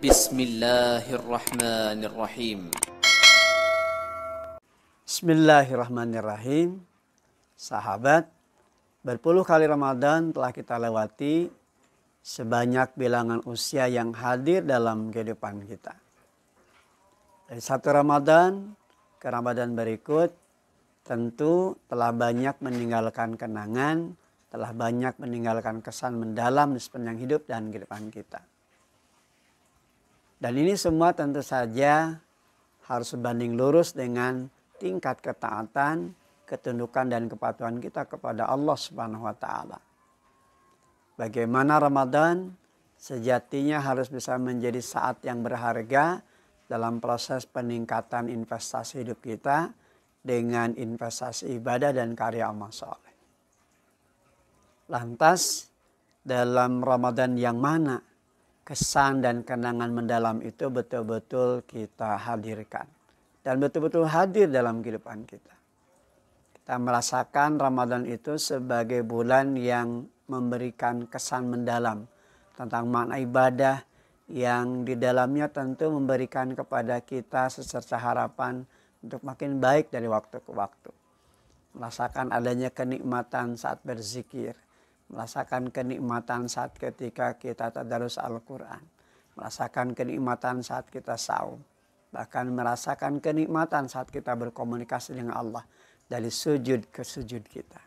Bismillahirrahmanirrahim. Bismillahirrahmanirrahim. Sahabat, berpuluh kali Ramadan telah kita lewati, sebanyak bilangan usia yang hadir dalam kehidupan kita. Dari satu Ramadan ke Ramadan berikut, tentu telah banyak meninggalkan kenangan, telah banyak meninggalkan kesan mendalam di sepanjang hidup dan kehidupan kita. Dan ini semua tentu saja harus sebanding lurus dengan tingkat ketaatan, ketundukan dan kepatuhan kita kepada Allah Subhanahu wa taala. Bagaimana Ramadan sejatinya harus bisa menjadi saat yang berharga dalam proses peningkatan investasi hidup kita dengan investasi ibadah dan karya amal saleh. Lantas dalam Ramadan yang mana kesan dan kenangan mendalam itu betul-betul kita hadirkan dan betul-betul hadir dalam kehidupan kita. Kita merasakan Ramadan itu sebagai bulan yang memberikan kesan mendalam tentang makna ibadah yang di dalamnya tentu memberikan kepada kita secerca harapan untuk makin baik dari waktu ke waktu. Merasakan adanya kenikmatan saat berzikir, merasakan kenikmatan saat ketika kita tadarus Al-Quran, merasakan kenikmatan saat kita saum, bahkan merasakan kenikmatan saat kita berkomunikasi dengan Allah dari sujud ke sujud kita.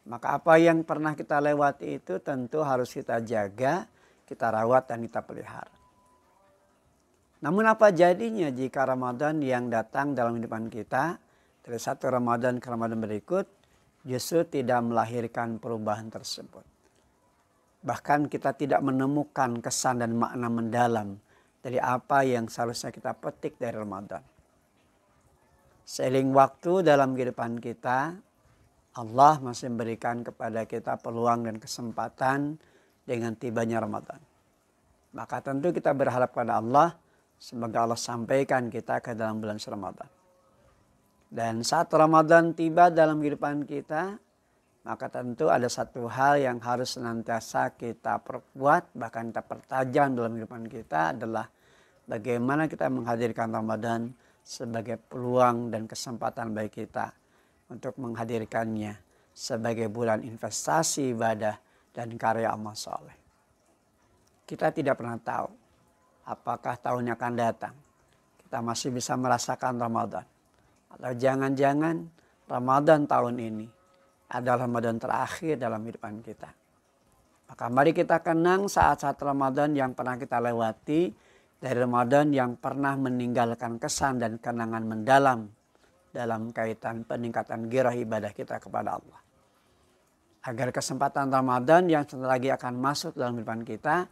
Maka apa yang pernah kita lewati itu tentu harus kita jaga, kita rawat dan kita pelihara. Namun apa jadinya jika Ramadan yang datang dalam kehidupan kita dari satu Ramadan ke Ramadan berikut justru tidak melahirkan perubahan tersebut. Bahkan kita tidak menemukan kesan dan makna mendalam dari apa yang seharusnya kita petik dari Ramadan. Seiring waktu dalam kehidupan kita, Allah masih memberikan kepada kita peluang dan kesempatan dengan tibanya Ramadan. Maka tentu kita berharap kepada Allah, semoga Allah sampaikan kita ke dalam bulan Ramadan. Dan saat Ramadan tiba dalam kehidupan kita, maka tentu ada satu hal yang harus senantiasa kita perkuat, bahkan kita pertajam dalam kehidupan kita adalah bagaimana kita menghadirkan Ramadan sebagai peluang dan kesempatan bagi kita untuk menghadirkannya sebagai bulan investasi ibadah dan karya amal saleh. Kita tidak pernah tahu apakah tahun yang akan datang kita masih bisa merasakan Ramadan. Atau jangan-jangan Ramadan tahun ini adalah Ramadan terakhir dalam kehidupan kita. Maka mari kita kenang saat-saat Ramadan yang pernah kita lewati, dari Ramadan yang pernah meninggalkan kesan dan kenangan mendalam dalam kaitan peningkatan gairah ibadah kita kepada Allah. Agar kesempatan Ramadan yang sebentar lagi akan masuk dalam kehidupan kita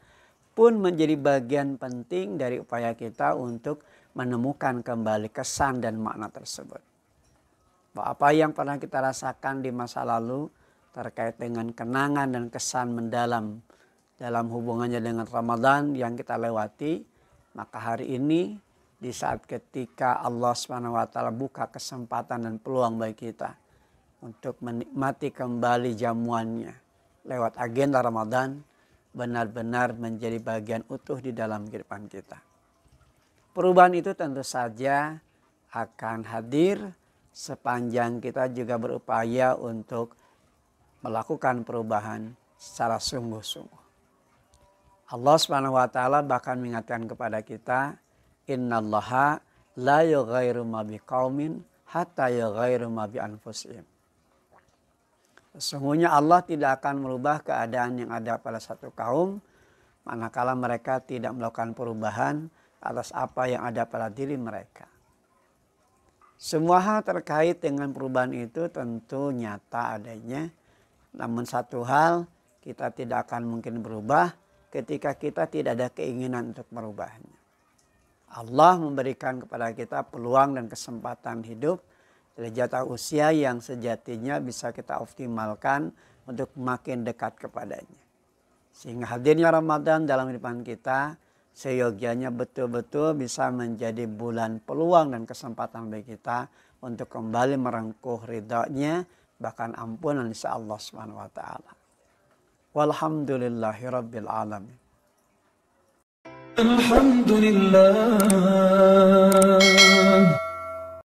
pun menjadi bagian penting dari upaya kita untuk menemukan kembali kesan dan makna tersebut. Bahwa apa yang pernah kita rasakan di masa lalu terkait dengan kenangan dan kesan mendalam dalam hubungannya dengan Ramadan yang kita lewati, maka hari ini di saat ketika Allah SWT buka kesempatan dan peluang bagi kita untuk menikmati kembali jamuannya lewat agenda Ramadan, benar-benar menjadi bagian utuh di dalam kehidupan kita. Perubahan itu tentu saja akan hadir sepanjang kita juga berupaya untuk melakukan perubahan secara sungguh-sungguh. Allah Subhanahu wa taala bahkan mengingatkan kepada kita, innallaha la yughayyiru ma biqaumin hatta yughayyiru ma bi anfusihim. Sesungguhnya Allah tidak akan merubah keadaan yang ada pada satu kaum manakala mereka tidak melakukan perubahan atas apa yang ada pada diri mereka. Semua hal terkait dengan perubahan itu tentu nyata adanya. Namun satu hal, kita tidak akan mungkin berubah ketika kita tidak ada keinginan untuk merubahnya. Allah memberikan kepada kita peluang dan kesempatan hidup dari jatah usia yang sejatinya bisa kita optimalkan untuk makin dekat kepadanya. Sehingga hadirnya Ramadan dalam kehidupan kita seyogianya betul-betul bisa menjadi bulan peluang dan kesempatan bagi kita untuk kembali merengkuh ridha-Nya, bahkan ampunan insya Allah SWT. Walhamdulillahirabbil alamin. الحمد لله